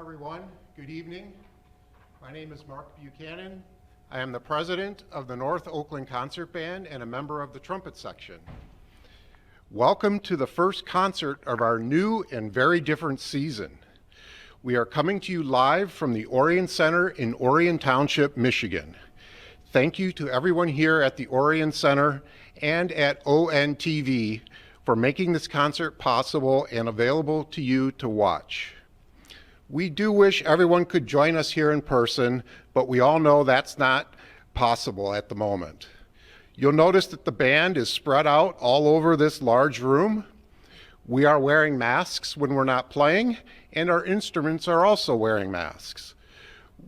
everyone. Good evening. My name is Mark Buchanan. I am the president of the North Oakland Concert Band and a member of the trumpet section. Welcome to the first concert of our new and very different season. We are coming to you live from the Orion Center in Orion Township, Michigan. Thank you to everyone here at the Orion Center and at ONTV for making this concert possible and available to you to watch. We do wish everyone could join us here in person, but we all know that's not possible at the moment. You'll notice that the band is spread out all over this large room. We are wearing masks when we're not playing, and our instruments are also wearing masks.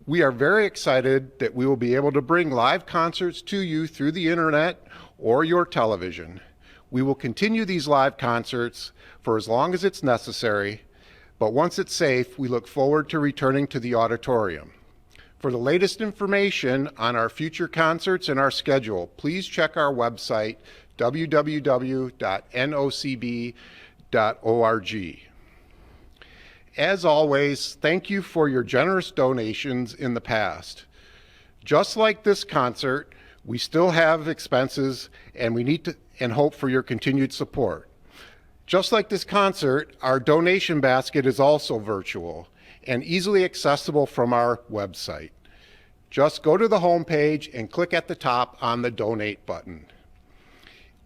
We are very excited that we will be able to bring live concerts to you through the internet or your television. We will continue these live concerts for as long as it's necessary, but once it's safe, we look forward to returning to the auditorium. For the latest information on our future concerts and our schedule, please check our website, www.nocb.org. As always, thank you for your generous donations in the past. Just like this concert, we still have expenses and we need to and hope for your continued support. Just like this concert, our donation basket is also virtual and easily accessible from our website. Just go to the homepage and click at the top on the donate button.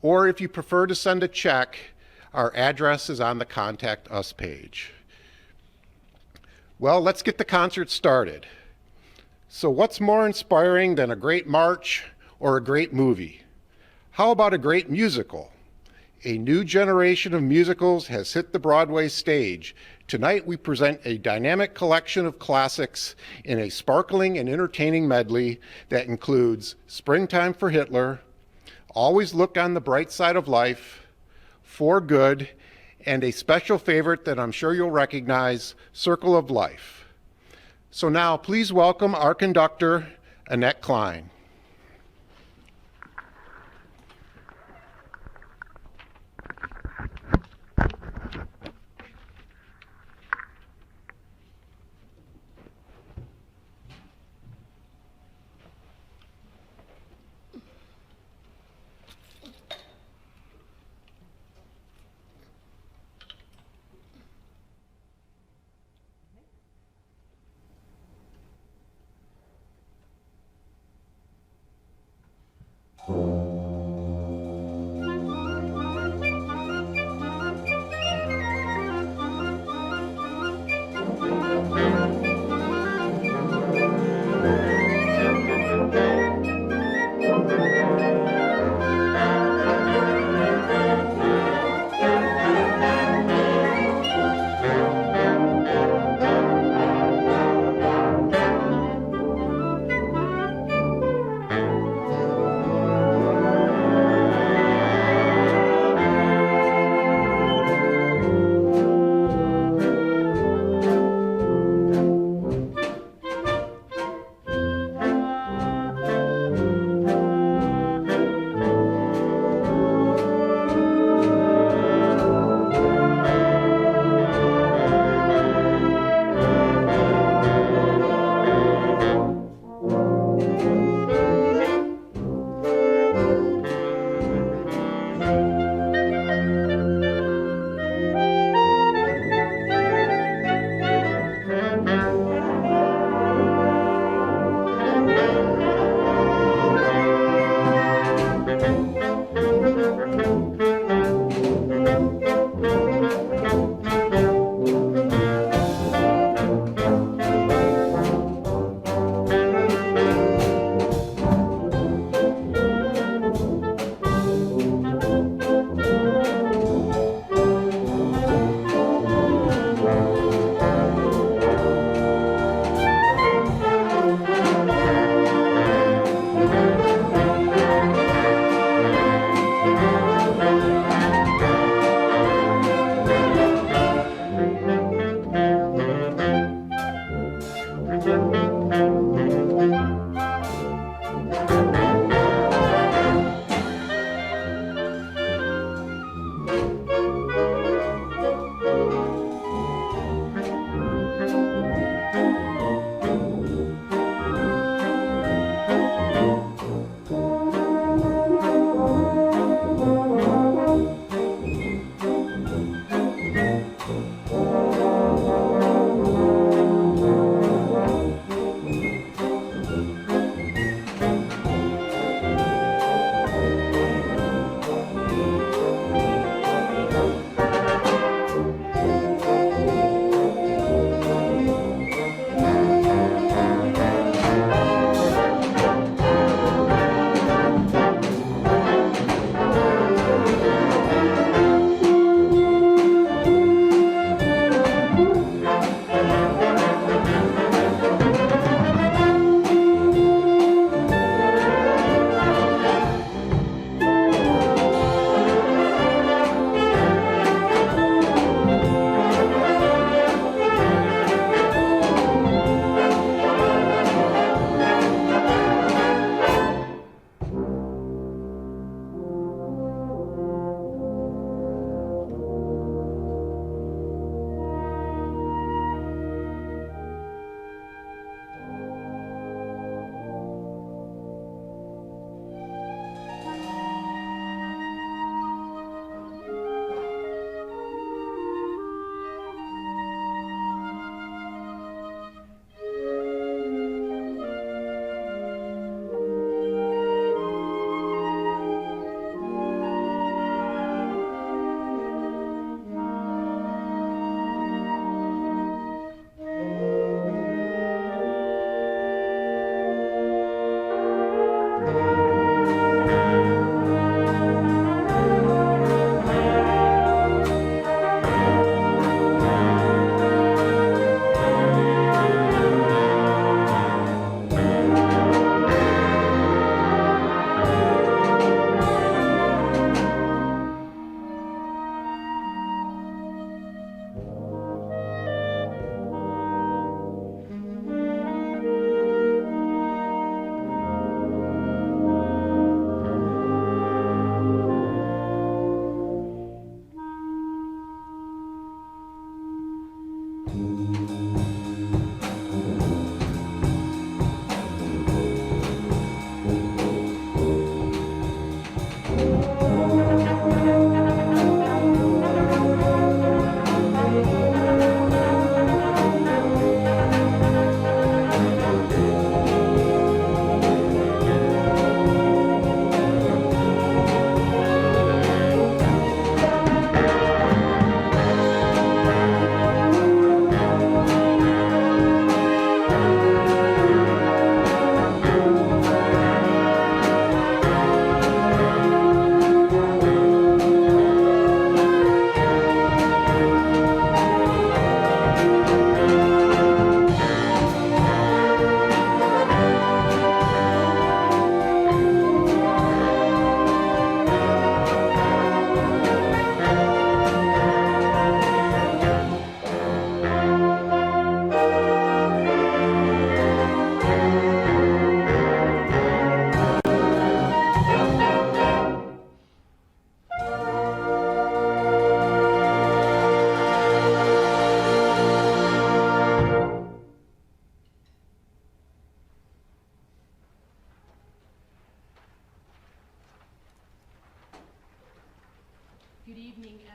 Or if you prefer to send a check, our address is on the Contact Us page. Well, let's get the concert started. So what's more inspiring than a great march or a great movie? How about a great musical? A new generation of musicals has hit the Broadway stage. Tonight we present a dynamic collection of classics in a sparkling and entertaining medley that includes Springtime for Hitler, Always Look on the Bright Side of Life, For Good, and a special favorite that I'm sure you'll recognize, Circle of Life. So now please welcome our conductor, Annette Klein.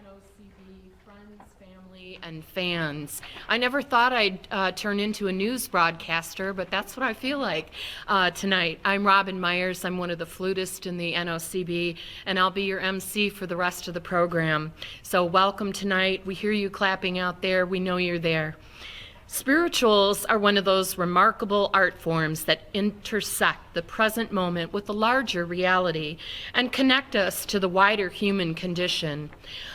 NOCB friends, family, and fans. I never thought I'd turn into a news broadcaster, but that's what I feel like tonight. I'm Robin Myers. I'm one of the flutists in the NOCB, and I'll be your MC for the rest of the program. So welcome tonight. We hear you clapping out there. We know you're there. Spirituals are one of those remarkable art forms that intersect the present moment with the larger reality and connect us to the wider human condition.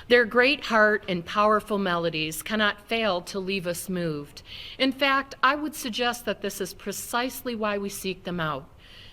Their great heart and powerful melodies cannot fail to leave us moved. In fact, I would suggest that this is precisely why we seek them out,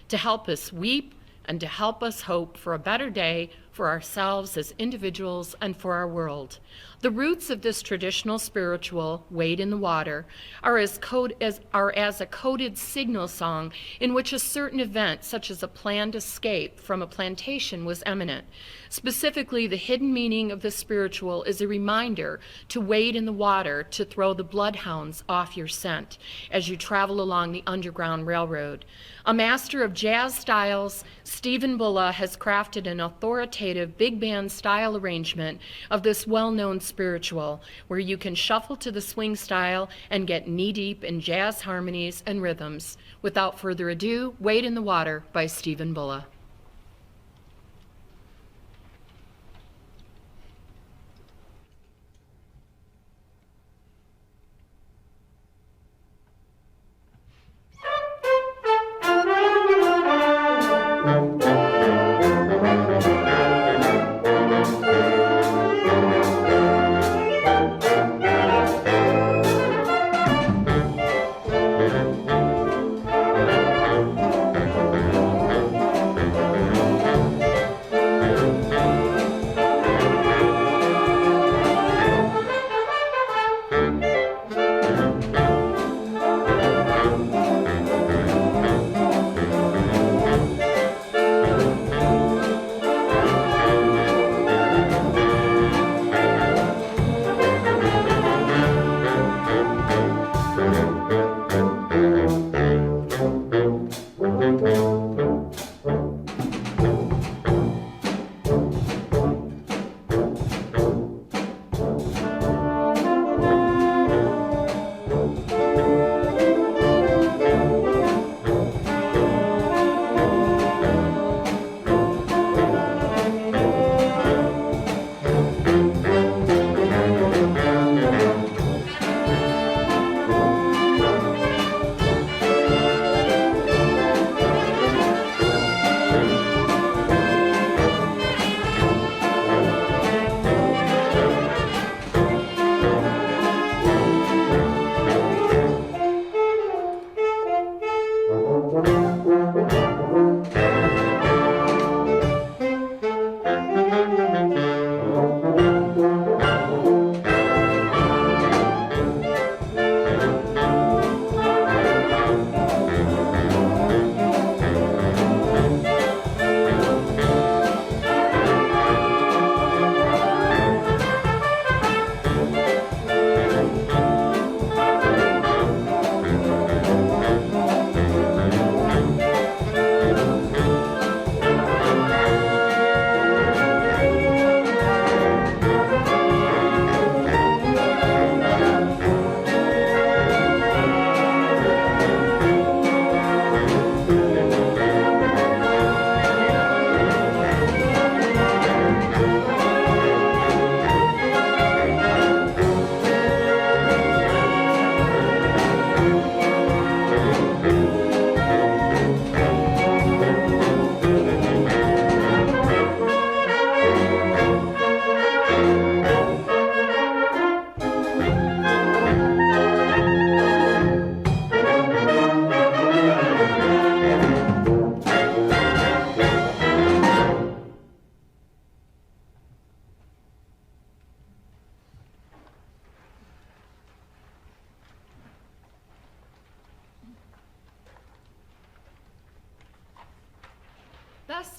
to help us weep and to help us hope for a better day for ourselves as individuals and for our world. The roots of this traditional spiritual, Wade in the Water, are as a coded signal song in which a certain event, such as a planned escape from a plantation, was imminent. Specifically, the hidden meaning of the spiritual is a reminder to wade in the water to throw the bloodhounds off your scent as you travel along the Underground Railroad. A master of jazz styles, Stephen Bulla has crafted an authoritative big band style arrangement of this well-known spiritual, where you can shuffle to the swing style and get knee-deep in jazz harmonies and rhythms. Without further ado, Wade in the Water by Stephen Bulla.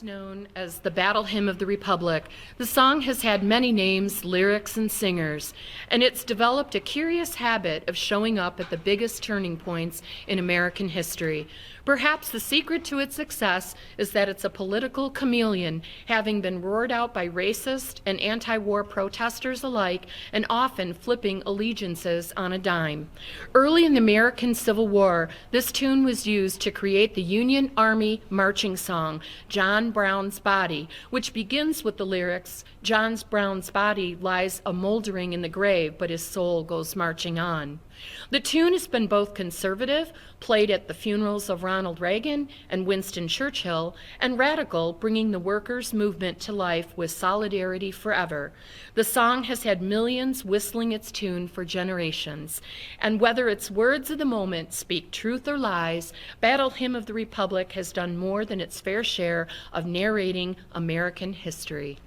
Sometimes known as the Battle Hymn of the Republic, the song has had many names, lyrics, and singers, and it's developed a curious habit of showing up at the biggest turning points in American history. Perhaps the secret to its success is that it's a political chameleon, having been roared out by racist and anti-war protesters alike, and often flipping allegiances on a dime. Early in the American Civil War, this tune was used to create the Union Army marching song, John Brown's Body, which begins with the lyrics, John Brown's body lies a moldering in the grave, but his soul goes marching on. The tune has been both conservative, played at the funerals of Ronald Reagan and Winston Churchill, and radical, bringing the workers' movement to life with Solidarity Forever. The song has had millions whistling its tune for generations, and whether its words of the moment speak truth or lies, Battle Hymn of the Republic has done more than its fair share of narrating American history.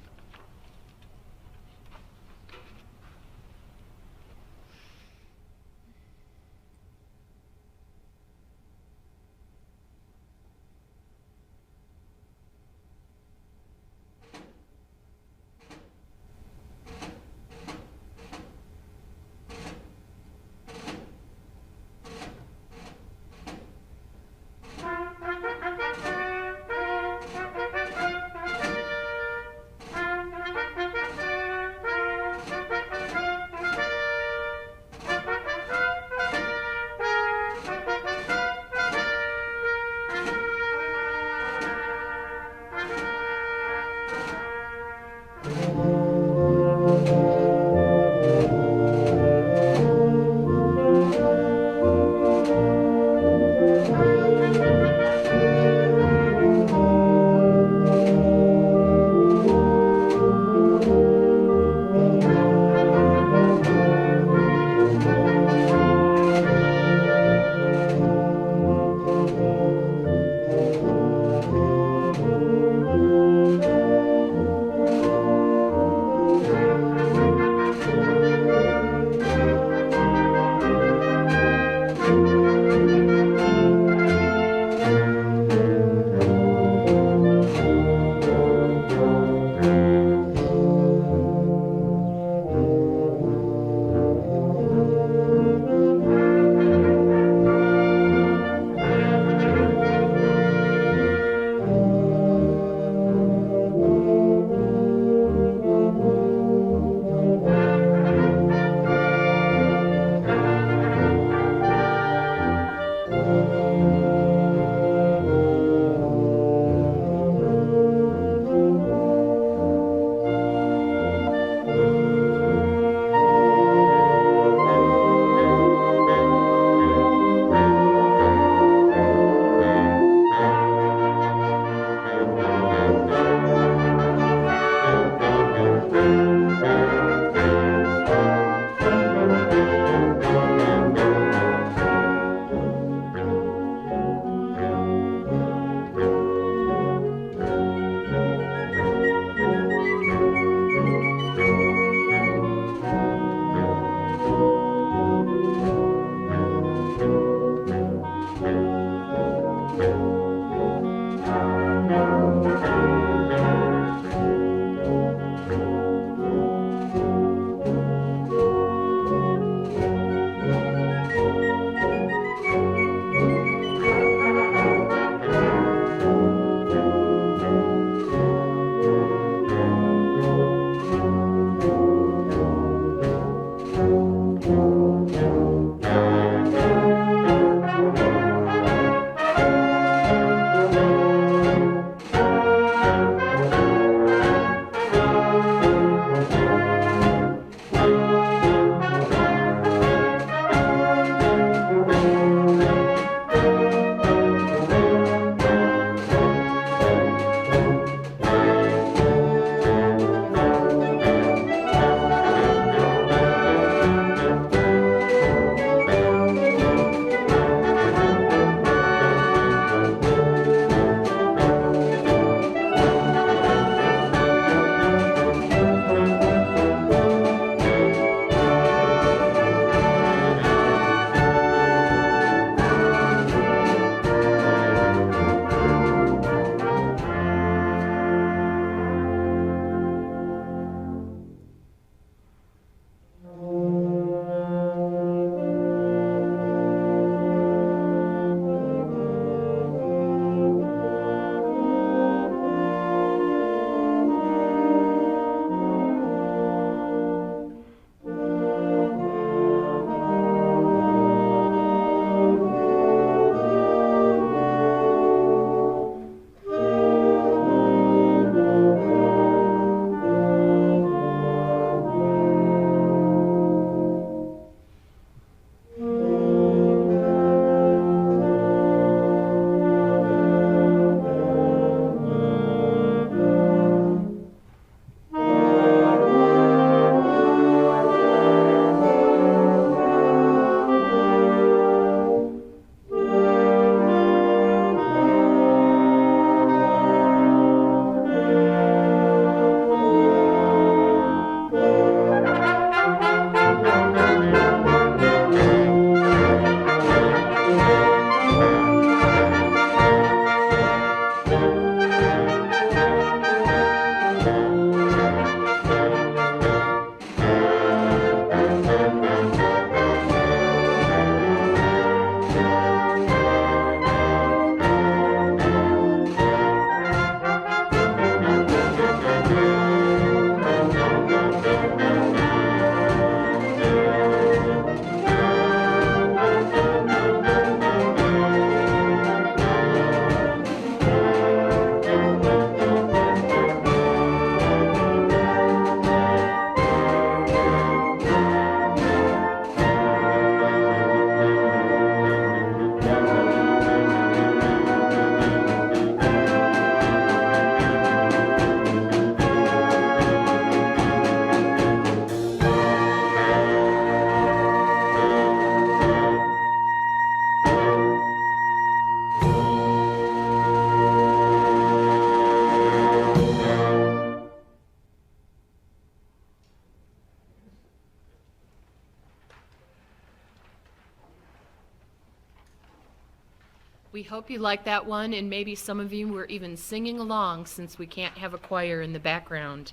We hope you like that one, and maybe some of you were even singing along since we can't have a choir in the background.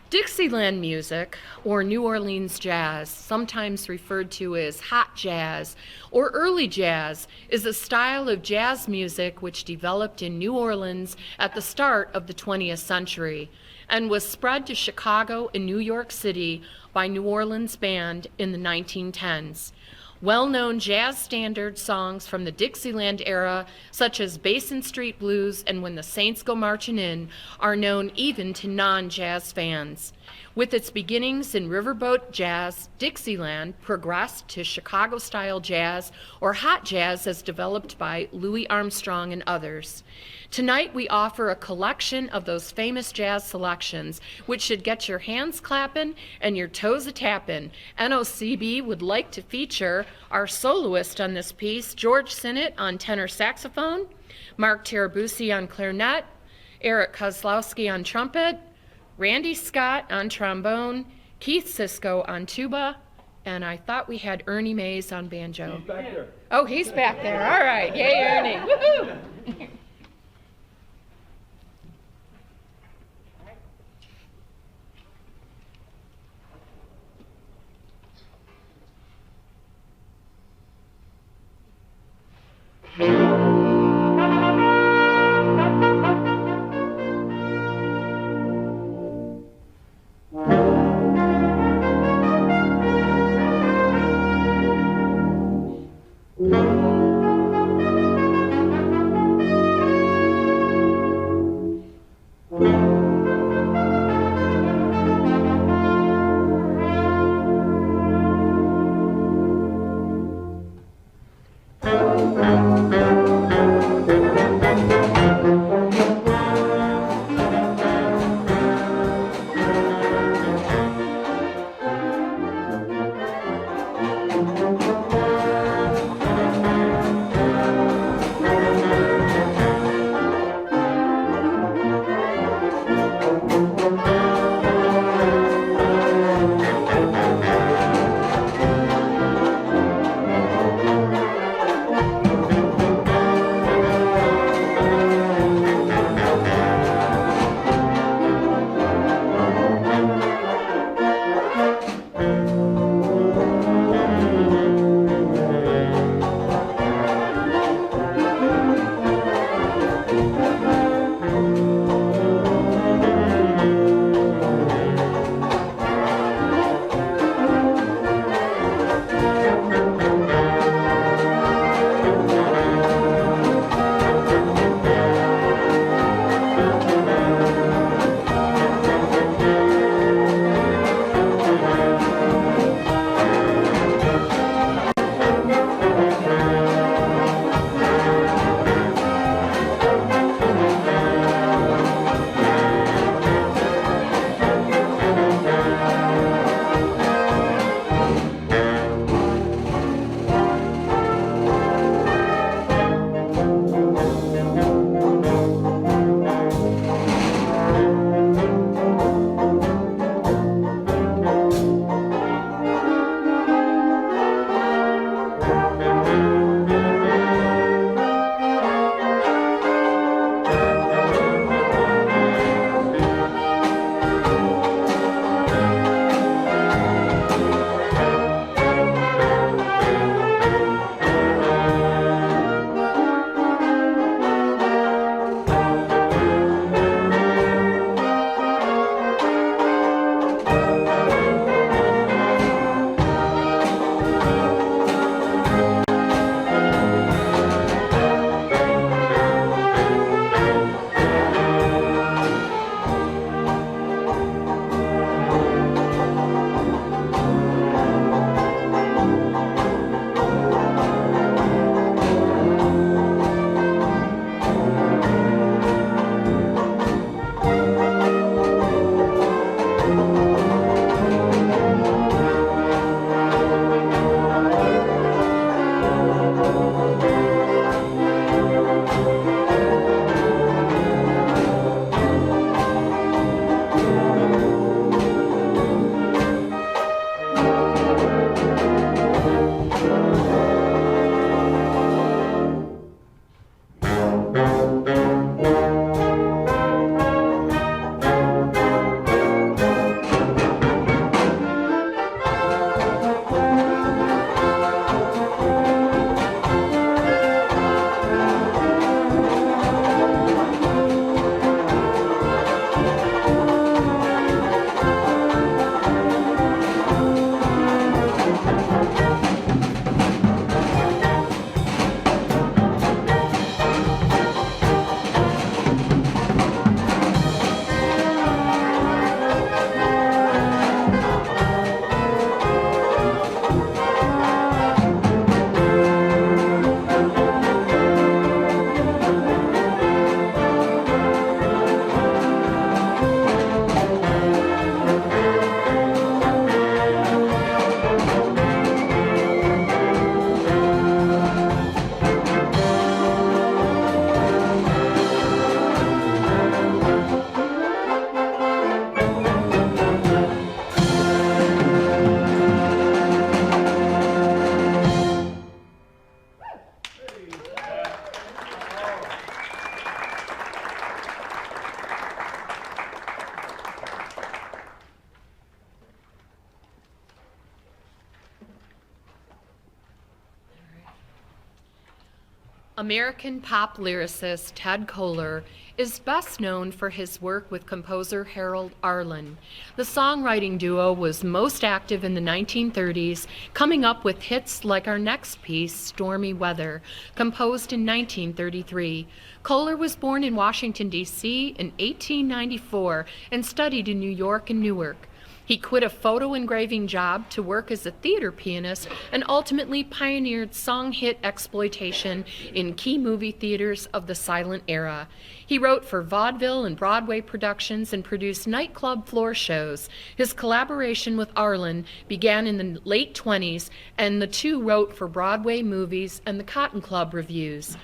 Dixieland music, or New Orleans jazz, sometimes referred to as hot jazz or early jazz, is a style of jazz music which developed in New Orleans at the start of the 20th century and was spread to Chicago and New York City by New Orleans Band in the 1910s. Well-known jazz standard songs from the Dixieland era, such as Basin Street Blues and When the Saints Go Marching In, are known even to non-jazz fans. With its beginnings in riverboat jazz, Dixieland progressed to Chicago-style jazz or hot jazz as developed by Louis Armstrong and others. Tonight we offer a collection of those famous jazz selections, which should get your hands clapping and your toes a-tapping. NOCB would like to feature our soloist on this piece, George Sinnott on tenor saxophone, Mark Tarabusi on clarinet, Eric Kozlowski on trumpet, Randy Scott on trombone, Keith Sisko on tuba, and I thought we had Ernie Mays on banjo. He's back there. Oh, he's back there. All right. Yay, Ernie. Woohoo! American pop lyricist Ted Koehler is best known for his work with composer Harold Arlen. The songwriting duo was most active in the 1930s, coming up with hits like our next piece, Stormy Weather, composed in 1933. Koehler was born in Washington, D.C. in 1894 and studied in New York and Newark. He quit a photo engraving job to work as a theater pianist and ultimately pioneered song hit exploitation in key movie theaters of the silent era. He wrote for vaudeville and Broadway productions and produced nightclub floor shows. His collaboration with Arlen began in the late 20s, and the two wrote for Broadway movies and the Cotton Club revues.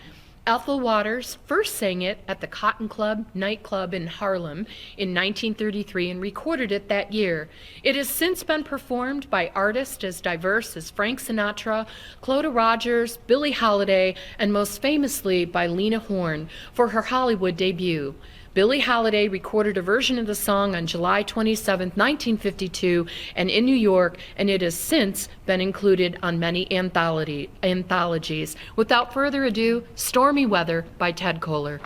Ethel Waters first sang it at the Cotton Club nightclub in Harlem in 1933 and recorded it that year. It has since been performed by artists as diverse as Frank Sinatra, Clota Rogers, Billie Holiday, and most famously by Lena Horne for her Hollywood debut. Billie Holiday recorded a version of the song on July 27, 1952, and in New York, and it has since been included on many anthologies. Without further ado, Stormy Weather by Ted Koehler.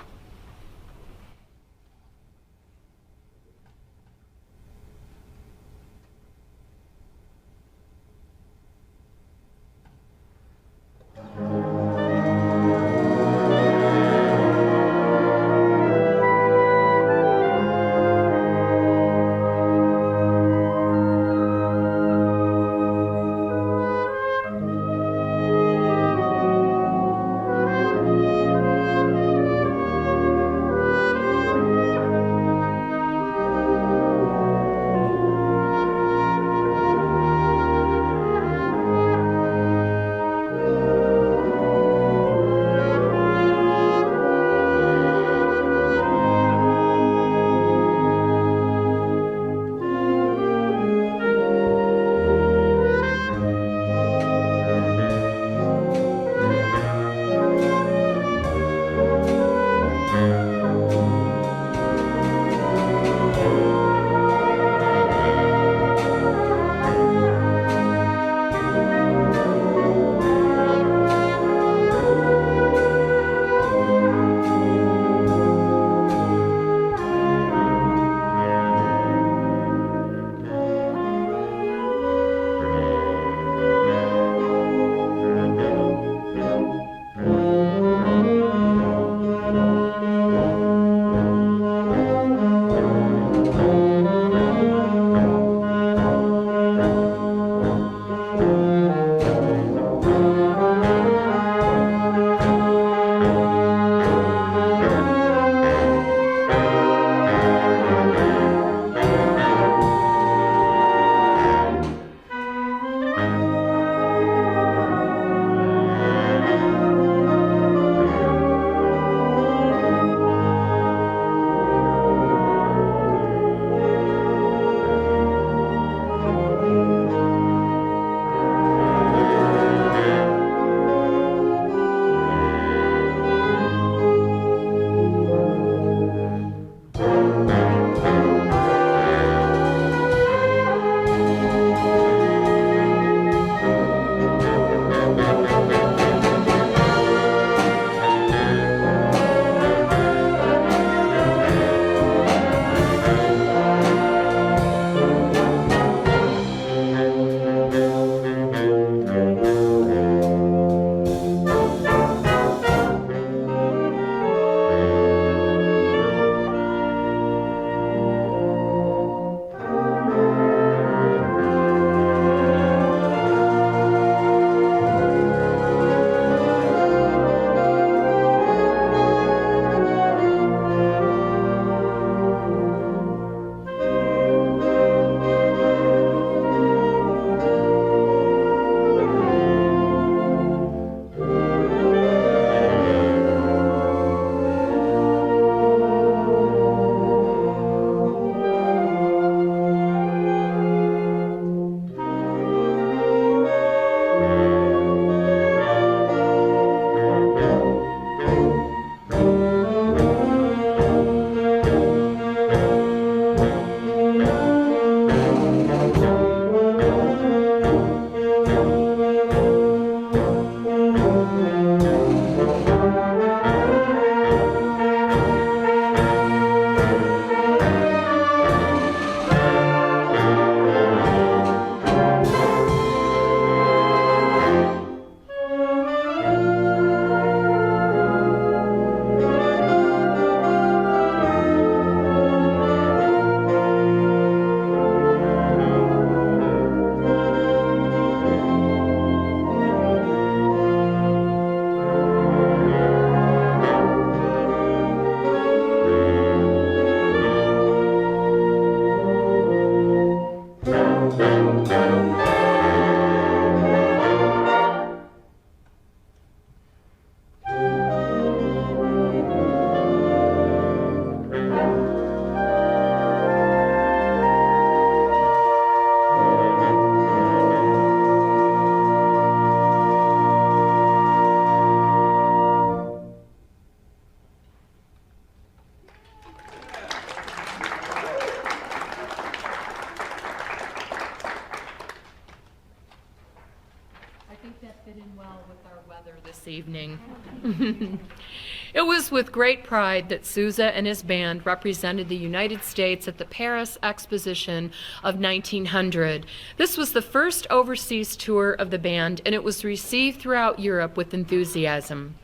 It was with great pride that Sousa and his band represented the United States at the Paris Exposition of 1900. This was the first overseas tour of the band, and it was received throughout Europe with enthusiasm.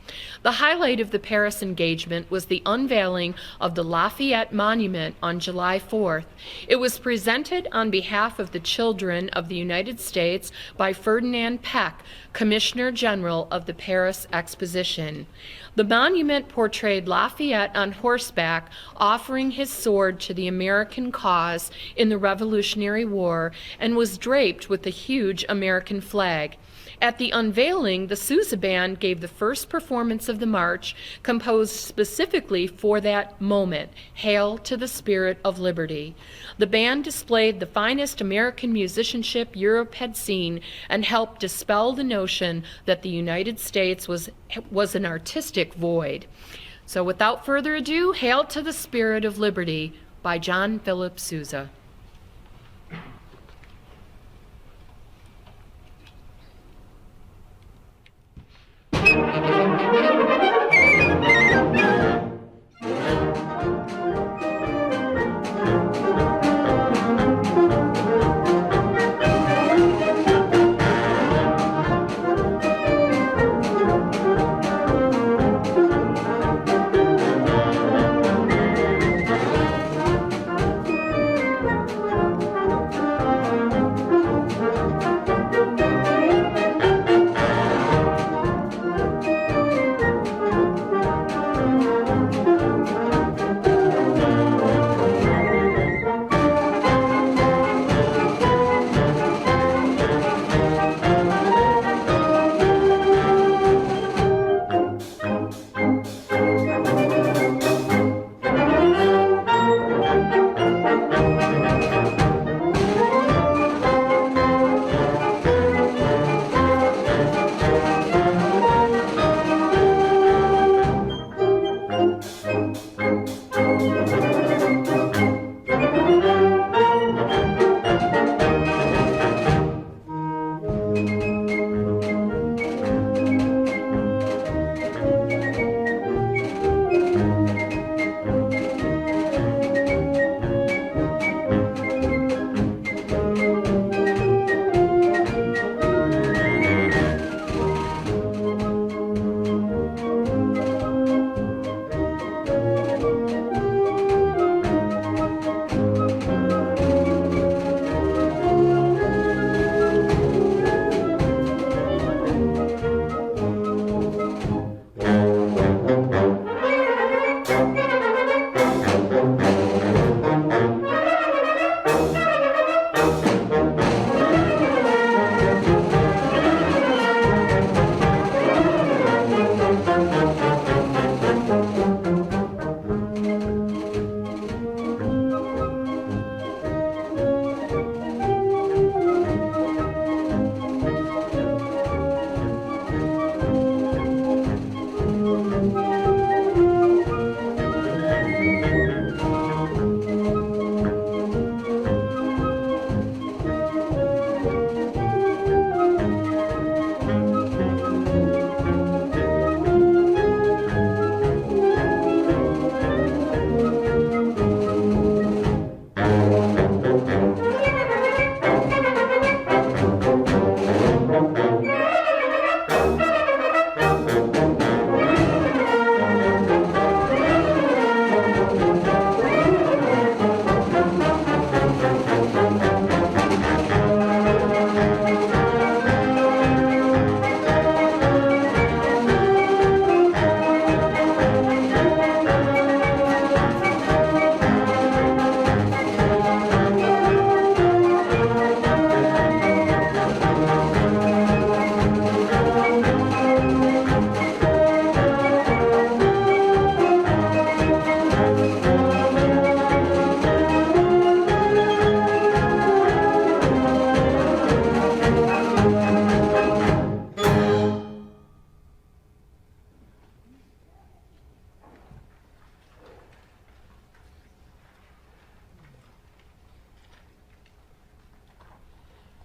The highlight of the Paris engagement was the unveiling of the Lafayette Monument on July 4th. It was presented on behalf of the children of the United States by Ferdinand Peck, Commissioner General of the Paris Exposition. The monument portrayed Lafayette on horseback offering his sword to the American cause in the Revolutionary War and was draped with the huge American flag. At the unveiling, the Sousa Band gave the first performance of the march, composed specifically for that moment, Hail to the Spirit of Liberty. The band displayed the finest American musicianship Europe had seen and helped dispel the notion that the United States was an artistic void. So without further ado, Hail to the Spirit of Liberty by John Philip Sousa.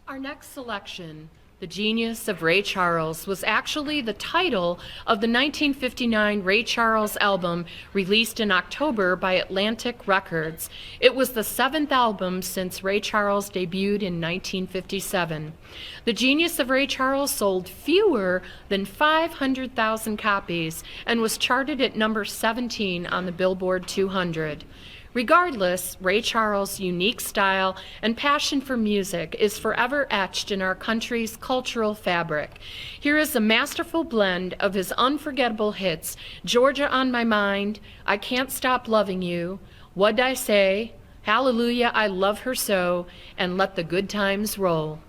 Our next selection, The Genius of Ray Charles was actually the title of the 1959 Ray Charles album released in October by Atlantic Records. It was the 7th album since Ray Charles debuted in 1957. The Genius of Ray Charles sold fewer than 500,000 copies and was charted at number 17 on the Billboard 200. Regardless, Ray Charles' unique style and passion for music is forever etched in our country's cultural fabric. Here is a masterful blend of his unforgettable hits, Georgia on My Mind, I Can't Stop Loving You, What'd I Say, Hallelujah, I Love Her So, and Let the Good Times Roll.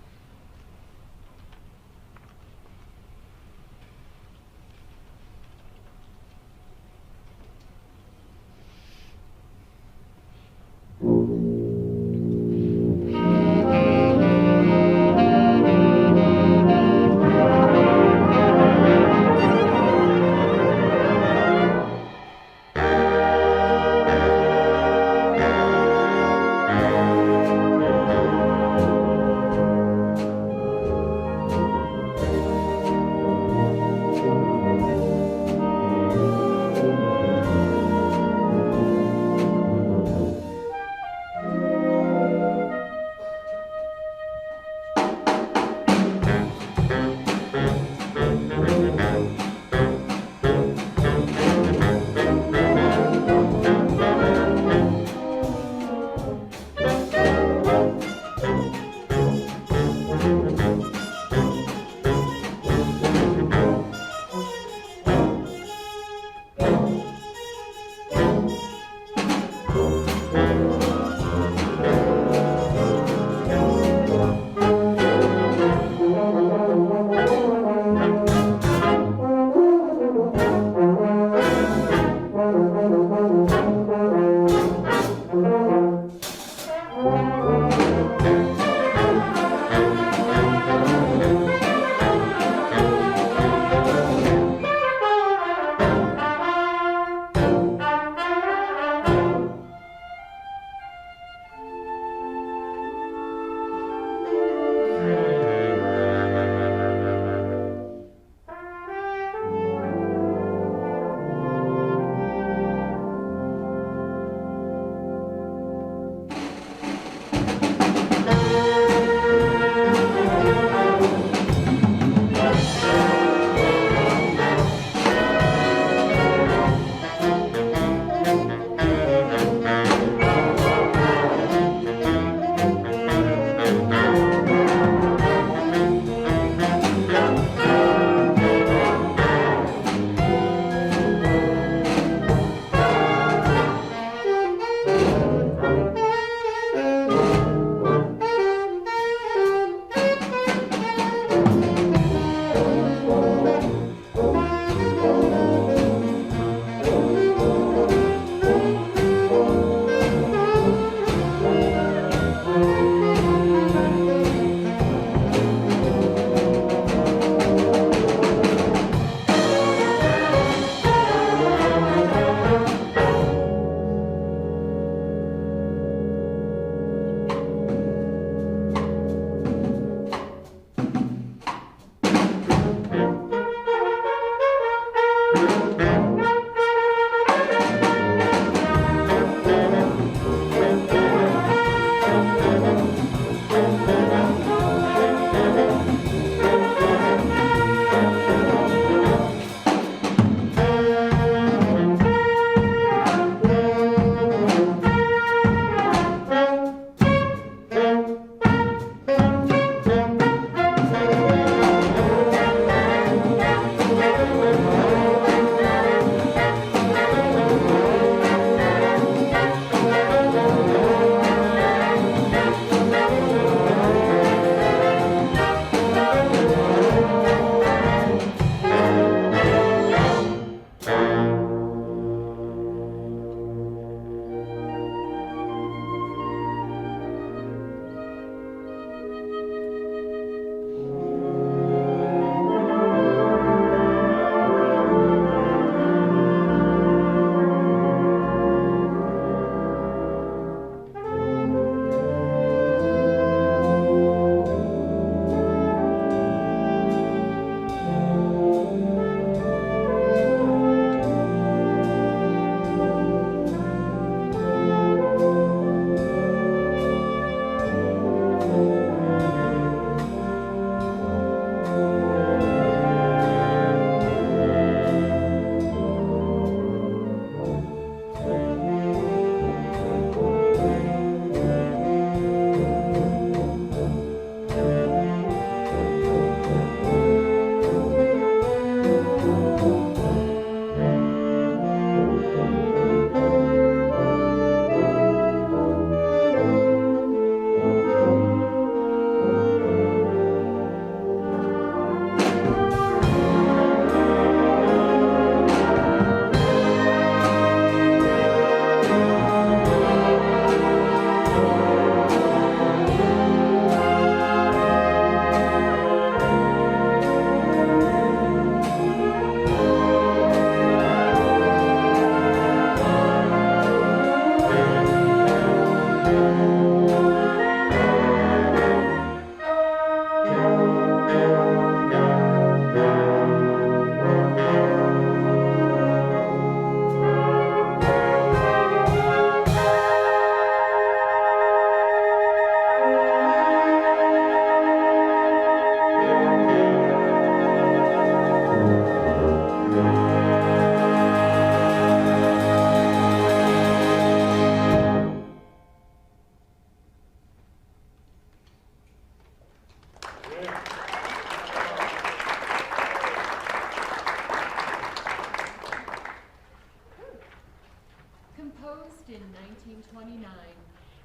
1929,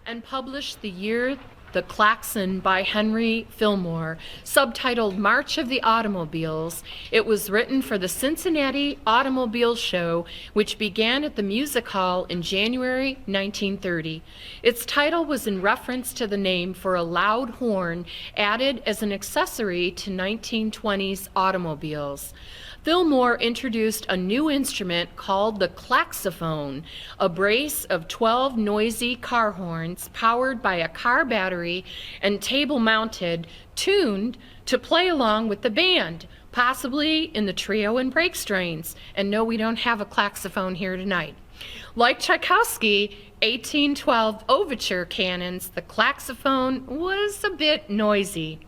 and published the year The Klaxon by Henry Fillmore, subtitled March of the Automobiles. It was written for the Cincinnati Automobile Show, which began at the Music Hall in January 1930. Its title was in reference to the name for a loud horn added as an accessory to 1920s automobiles. Fillmore introduced a new instrument called the klaxophone, a brace of 12 noisy car horns powered by a car battery and table-mounted, tuned to play along with the band, possibly in the trio and break strains. And no, we don't have a klaxophone here tonight. Like Tchaikovsky, 1812 overture cannons, the klaxophone was a bit noisy.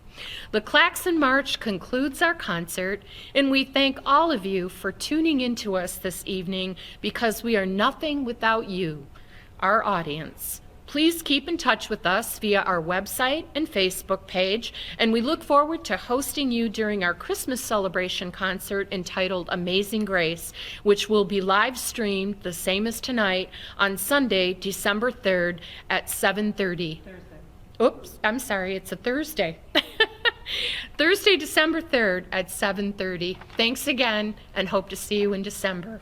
The Klaxon March concludes our concert, and we thank all of you for tuning in to us this evening, because we are nothing without you, our audience. Please keep in touch with us via our website and Facebook page, and we look forward to hosting you during our Christmas celebration concert entitled Amazing Grace, which will be live streamed the same as tonight on Sunday, December 3rd at 7:30. Oops, I'm sorry, it's a Thursday. Thursday, December 3rd at 7:30. Thanks again, and hope to see you in December.